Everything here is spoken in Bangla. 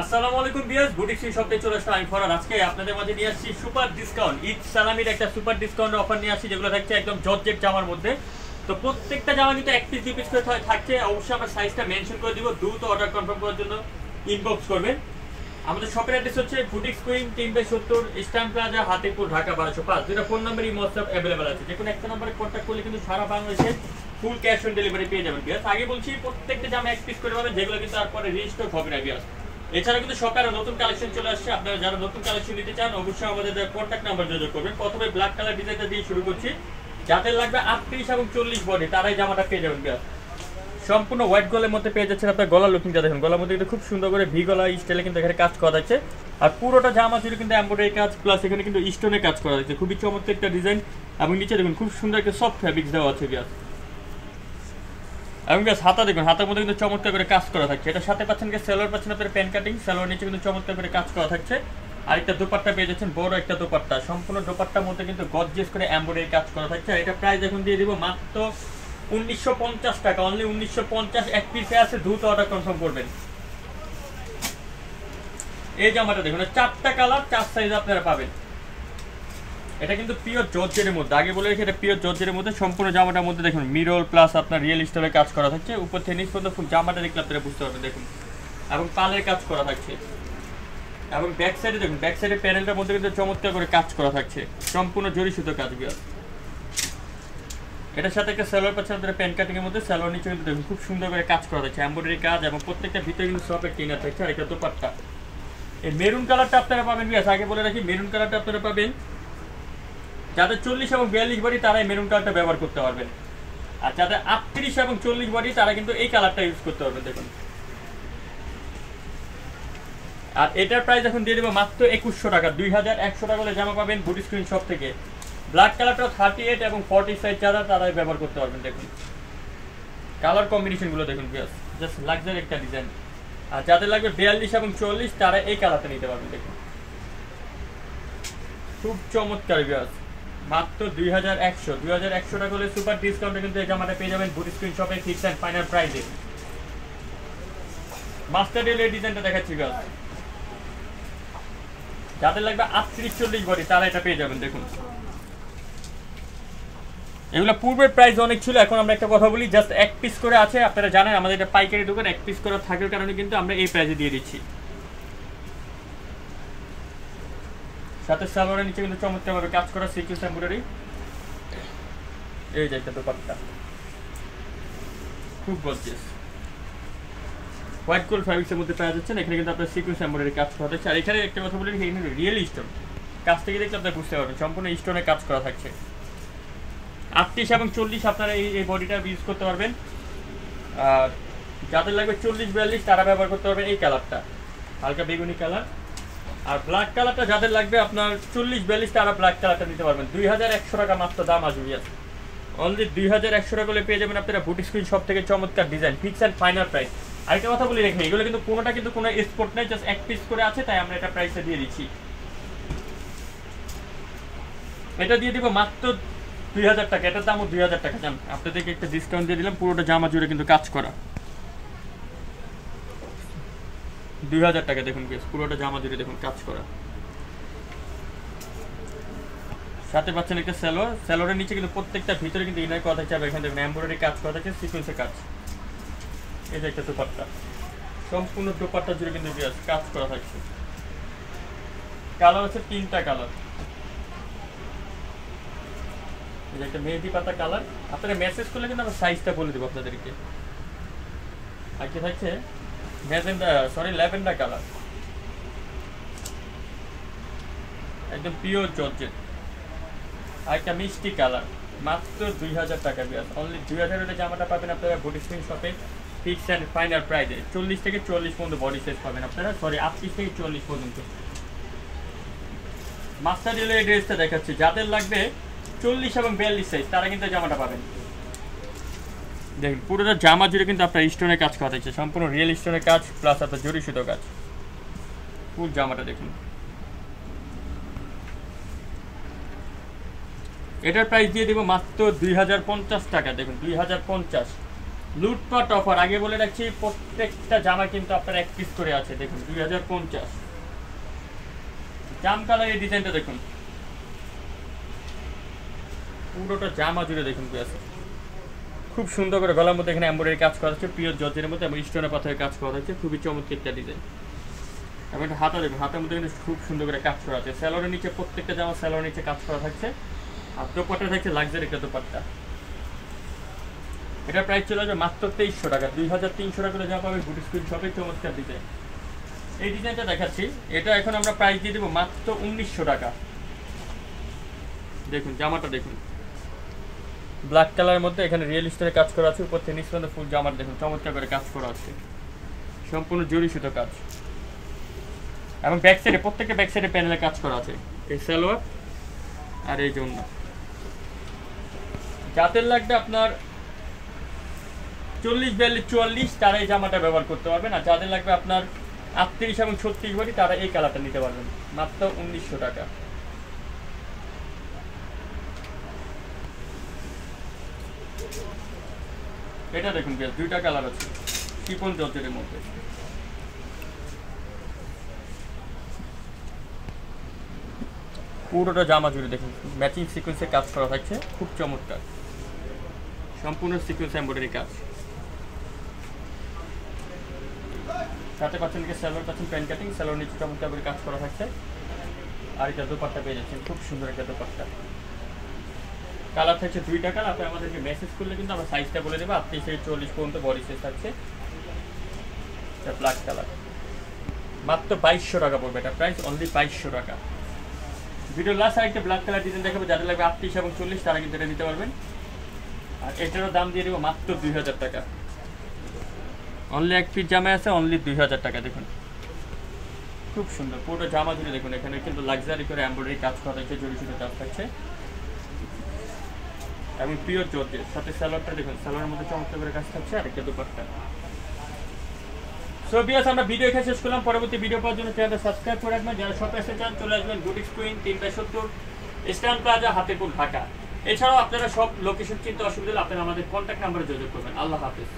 আসসালামু আলাইকুম ভিউয়ার্স, বুটিক সি শপে চলে আসলাম আমি ফরহাদ। আজকে আপনাদের মাঝে নিয়ে আসছি সুপার ডিসকাউন্ট, ঈদ সালামির একটা সুপার ডিসকাউন্ট অফার নিয়ে আসছি, যেগুলো থাকছে একদম জর্জেট জামার মধ্যে। তো প্রত্যেকটা জামা কিন্তু এক পিস দুই পিস করে থাকছে। অবশ্যই আমরা সাইজটা মেনশন করে দিব, দ্রুত অর্ডার কনফার্ম করার জন্য ইনবক্স করবেন। আমাদের শপের অ্যাড্রেস হচ্ছে boutique queen 3/70 eastern plaza, Hatipur, Dhaka 1205। যেটা ফোন নাম্বার এই হোয়াটসঅ্যাপ অ্যাভেলেবল আছে, যে কোনো একটা নাম্বারে কন্ট্যাক্ট করলে কিন্তু সারা বাংলাদেশে ফুল ক্যাশ অন ডেলিভারি পেয়ে যাবেন। বিয়াস আগে বলছি প্রত্যেকটা জামা এক পিস করে পাবেন, যেগুলো কিন্তু তারপরে রিস্টক হবে না। বিয়াস এছাড়া কিন্তু শপে আরো নতুন কালেকশন চলে আসছে। আপনারা যারা নতুন কালেকশন নিতে চান অবশ্যই আমাদের কন্ট্যাক্ট নাম্বার যোগাযোগ করবেন। প্রথমে ব্ল্যাক কালার ডিজাইনটা দিয়ে শুরু করছি। যাদের লাগবে 38 এবং 40 বডি তারাই জামাটা পেয়ে যাবেন। বিয়াস সম্পূর্ণ হোয়াইট গলার মধ্যে পেয়ে যাচ্ছেন। আপনার গলার লুকিংটা দেখুন, গলার মধ্যে কিন্তু খুব সুন্দর করে ভি গলা স্টাইলে কিন্তু এখানে কাজ করা যাচ্ছে। আর পুরোটা জামা জুড়ে কিন্তু এমব্রয়ডারি কাজ প্লাস এখানে কিন্তু স্টোনে কাজ করা যাচ্ছে। খুবই চমৎকার একটা ডিজাইন এবং নিচে দেখুন খুব সুন্দর একটা সফট ফ্যাব্রিক্স দেওয়া আছে। বিয়াস এবং গাছ হাতা দেখুন, হাতের মধ্যে কিন্তু চমৎকার করে কাজ করা থাকছে। এটার সাথে পাচ্ছেন সেলোয়ার পাচ্ছেন আপনার প্যান কাটিং, সেলোয়ার নিচে কিন্তু চমৎকার করে কাজ করা থাকছে। আর একটা দোপাট্টা পেয়ে যাচ্ছেন, বড় একটা দোপাট্টা, সম্পূর্ণ দোপাট্টার মধ্যে কিন্তু গর্জিয়াস করে এমব্রয়ডারি কাজ করা থাকছে। আর এটা প্রাইস এখন দিয়ে দিব মাত্র 1950 টাকা, অনলি 1950। এক পিসে আছে, দ্রুত অর্ডার কনফার্ম করবেন। এই জামাটা দেখুন, 4টা কালার 4 সাইজ আপনারা পাবেন। এটা কিন্তু পিওর জর্জেটের মধ্যে, আগে বলে রেখে এটা পিওর জর্জেটের মধ্যে। সম্পূর্ণ জামাটার মধ্যে দেখুন মিরর প্লাস আপনার রিয়েল স্টোরে কাজ করা থাকছে। উপর থেকে নিচ পর্যন্ত ফুল জামাটা দেখলে আপনারা বুঝতে পারবেন দেখুন, এবং পালের কাজ করা থাকছে। এবং ব্যাক সাইডে দেখুন, ব্যাক সাইডের প্যানেলটার মধ্যে কিন্তু চমৎকার করে কাজ করা থাকছে, সম্পূর্ণ জরি সুতো কাজ। বিয়ার এটার সাথে একটা সেলোয়ার পাচ্ছেন আপনারা প্যান কাটিং এর মধ্যে। সেলোয়ার নিচে কিন্তু দেখুন খুব সুন্দর করে কাজ করা থাকছে, এমব্রয়ডারি কাজ, এবং প্রত্যেকটা ভিতরে কিন্তু সফের টিনার থাকছে। আর একটা দোপাট্টা, এই মেরুন কালারটা আপনারা পাবেন। বিয়াস আগে বলে রাখি, মেরুন কালারটা আপনারা পাবেন যাদের 40 এবং 42 বডি তারাই মেরুন কালারটা ব্যবহার করতে পারবেন। আর যাদের 38 এবং 40 বডি তারা কিন্তু এই কালারটা ইউজ করতে পারবেন। দেখুন, আর এটার প্রাইস এখন দিয়ে দেবো মাত্র 2100 টাকা। 2100 টাকা হলে জামা পাবেন বুটিক স্ক্রিন শপ থেকে। ব্ল্যাক কালারটা 38 এবং 40 সাইজ যারা তারাই ব্যবহার করতে পারবেন। দেখুন কালার কম্বিনেশনগুলো দেখুন, জাস্ট লাক্সারি একটা ডিজাইন। আর যাদের লাগবে 42 এবং 40 তারা এই কালারটা নিতে পারবেন। দেখুন খুব চমৎকার। বিয়াস মাত্র 2100 টাকা হলে সুপার ডিসকাউন্টে কিন্তু এই জামাটা পেয়ে যাবেন বুটিক স্ক্রিন শপে, ফিক্স এন্ড ফাইনাল প্রাইসে। মাস্টার ডিলের ডিজাইনটা দেখাচ্ছি। বিয়াস যাদের লাগবে 38-40 বডি তারা এটা পেয়ে যাবেন। দেখুন এগুলো পূর্বের প্রাইস অনেক ছিল, এখন আমরা একটা কথা বলি, জাস্ট এক পিস করে আছে। আপনারা জানেন আমাদের এটা পাইকারি দোকান, এক পিস করে থাকার কারণে কিন্তু আমরা এই প্রাইসে দিয়ে দিচ্ছি। সাথে সালোয়ারের নিচে কিন্তু চমৎকার ভাবে কাজ করা সিকোয়েন্স এমব্রয়ডারি। এই যে একটা দোপাট্টা খুব গর্জিয়াস হোয়াইট গোল্ড ফ্যাব্রিক্সের মধ্যে পাওয়া যাচ্ছে। এখানে কিন্তু আপনার সিকোয়েন্স এমব্রয়ডারি কাজ করা থাকছে। আর এখানে একটা কথা বলি, এখানে রিয়েল স্টোন কাজ থেকে দেখলে আপনারা বুঝতে পারবেন, সম্পূর্ণ স্টোনে কাজ করা থাকছে। 38 এবং 40 আপনারা এই বডিটা ইউজ করতে পারবেন। আর যাদের লাগবে 40-42 তারা ব্যবহার করতে পারবেন এই কালারটা, হালকা বেগুনি কালার। আর ব্ল্যাক কালারটা যাদের লাগবে আপনার 40-42 তারা ব্ল্যাক কালারটা নিতে পারবেন। 2100 টাকা মাত্র দাম আসবে। অনলি 2100 টাকা করে পেয়ে যাবেন আপনারা বুটিক স্ক্রিন শপ থেকে চমৎকার design, fix and final price. আরেকটা কথা বলি রেখে, এগুলো কিন্তু কোনোটা কিন্তু কোনো এক্সপোর্ট নেই, জাস্ট এক পিস করে আছে, তাই আমরা এটা প্রাইসে দিয়ে দিচ্ছি। এটা দিয়ে দিব মাত্র 2000 টাকা। এটার দামও 2000 টাকা। জান আপনাদেরকে একটা ডিসকাউন্ট দিয়ে দিলাম, পুরোটা জামা জুড়ে কিন্তু কাজ করা 2000 টাকা। দেখুন পুরোটা জামা জুড়ে দেখুন কাজ করা। সাথে পাচ্ছেন একটা সেলোয়ার, সেলোয়ারের নিচে কিন্তু প্রত্যেকটা ভিতরে কিন্তু ইনার করা থাকছে। এখানে দেখুন এমব্রয়ডারি কাজ করা থাকছে, সিকোয়েন্সের কাজ। এই যে একটা দোপাট্টা, সম্পূর্ণ দোপাট্টা জুড়ে কিন্তু কাজ করা থাকছে। কালার আছে 3টা কালার। এই যে একটা মেহেদি পাতা কালার। আপনারা মেসেজ করলে কিন্তু আমরা সাইজটা বলে দেবো আপনাদেরকে। আর কি থাকছে ল্যাভেন্ডার কালার, একদম পিওর জর্জেট। আর একটা মিষ্টি কালার, মাত্র 2000 টাকা। বিয়াস অনলি 2000 হলে জামাটা পাবেন আপনারা বুটিক স্ক্রিন শপে, ফিক্স অ্যান্ড ফাইনাল প্রাইসে। 40 থেকে 40 পর্যন্ত বডি সাইজ পাবেন আপনারা, 38 থেকে 40 পর্যন্ত। মাস্টার ডিলের এই ড্রেসটা দেখাচ্ছি, যাদের লাগবে 40 এবং 42 সাইজ তারা কিন্তু জামাটা পাবেন। দেখুন পুরোটা জামা জুড়ে কিন্তু আপনার স্টোনের কাজ করা থাকছে, সম্পূর্ণ রিয়েল স্টোনের কাজ প্লাস আপনার জরি সুতো কাজ। ফুল জামাটা দেখুন। এটার প্রাইস দিয়ে দেবো মাত্র 2050 টাকা। দেখুন 2050। লুটপাট অফার আগে বলে রাখছি, প্রত্যেকটা জামা কিন্তু আপনার এক পিস করে আছে। দেখুন 2050 জাম কালার, এই ডিজাইনটা দেখুন, পুরোটা জামা জুড়ে দেখুন কি আছে, খুব সুন্দর করে গলার মধ্যে এখানে এমব্রয়ডারি কাজ করা হচ্ছে, পিওর জর্জের মধ্যে এবং স্টোনের পাথরের কাজ করা হচ্ছে, খুবই চমৎকার একটা ডিজাইন। এবং একটা হাতা দেখুন, হাতের মধ্যে কিন্তু খুব সুন্দর করে কাজ করা আছে। স্যালোরের নিচে প্রত্যেকটা জামা স্যালোরের নিচে কাজ করা থাকছে, আর দোপাট্টা থাকছে লাক্সারি একটা দোপাট্টা। এটার প্রাইস চলে আসবে মাত্র 2300 টাকা। 2300 টাকা করে জামা পাবে বুটিক স্কুইন শপে। চমৎকার ডিজাইন, এই ডিজাইনটা দেখাচ্ছি, এটা এখন আমরা প্রাইস দিয়ে দেবো মাত্র 1900 টাকা। দেখুন জামাটা দেখুন, ব্ল্যাক কালারের মধ্যে এখানে রিয়েল স্টোনের কাজ করা আছে, উপর থেকে নিচ পর্যন্ত ফুল জামার দেখুন চমৎকার করে কাজ করা আছে, সম্পূর্ণ জরি সুতো কাজ। এবং ব্যাক সাইডে প্রত্যেকটা ব্যাক সাইডে প্যানেলে কাজ করা আছে। এই সালোয়ার আর এই জন্য যাদের লাগবে আপনার 40, 42, 44 তারা এই জামাটা ব্যবহার করতে পারবেন, আর যাদের লাগবে আপনার 38 এবং 36 বডি তারা এই কালারটা নিতে পারবেন মাত্র 1900 টাকা। এটা দেখুন বেশ, দুইটা কালার আছে, শিফন জর্জেটের মধ্যে। পুরোটা জামা জুড়ে দেখুন ম্যাচিং সিকোয়েন্সে কাজ করা থাকছে, খুব চমৎকার, সম্পূর্ণ সিকোয়েন্স এমব্রয়ডারি কাজ। সাথে পাচ্ছেন কি সালোয়ার, পাচ্ছেন প্যান্ট কাটিং, সালোয়ার নিচে চমৎকার করে কাজ করা থাকছে, আর এটা দোপাট্টা পেয়ে যাচ্ছেন, খুব সুন্দর একটা দোপাট্টা। কালার থাকছে দুইটা কালার, আপনি আমাদেরকে মেসেজ করলে কিন্তু আমরা সাইজটা বলে দেবো। 38 থেকে 40 পর্যন্ত বডি সাইজ থাকছে। এটা ব্ল্যাক কালার, মাত্র 2200 টাকা পড়বে, এটা প্রাইস অনলি 2200 টাকা। ভিডিও লাস্ট আরেকটা ব্ল্যাক কালার ডিজাইন দেখাবো, যাদের লাগবে 38 এবং 40 তারা কিন্তু এটা নিতে পারবেন। আর এটারও দাম দিয়ে দেবো মাত্র 2000 টাকা। অনলি এক পিস জামা আছে, অনলি 2000 টাকা। দেখুন খুব সুন্দর পুরো জামা জুড়ে দেখুন, এখানে কিন্তু লাক্সারি করে এমব্রয়ডারি কাজ করা থাকছে, জরি সুতো কাজ থাকছে এবং পিওর জর্জের। সাথে সালোয়ারটা দেখুন, সালোয়ারের মধ্যে চমৎকার করে কাজ থাকছে, আর একটা দোপাট্টা। সো ভিউয়ার্স, আমরা ভিডিও এখানে শেষ করলাম। পরবর্তী ভিডিও পাওয়ার জন্য চ্যানেলটা সাবস্ক্রাইব করে রাখবেন। যারা শপে আসতে চান চলে আসবেন বুটিক স্কুইন 3/70 ইস্টার্ন প্লাজা, হাতিপুর, ঢাকা। এছাড়াও আপনারা সব লোকেশন চিনতে অসুবিধা হলে আপনারা আমাদের কন্ট্যাক্ট নাম্বারে যোগাযোগ করবেন। আল্লাহ হাফেজ।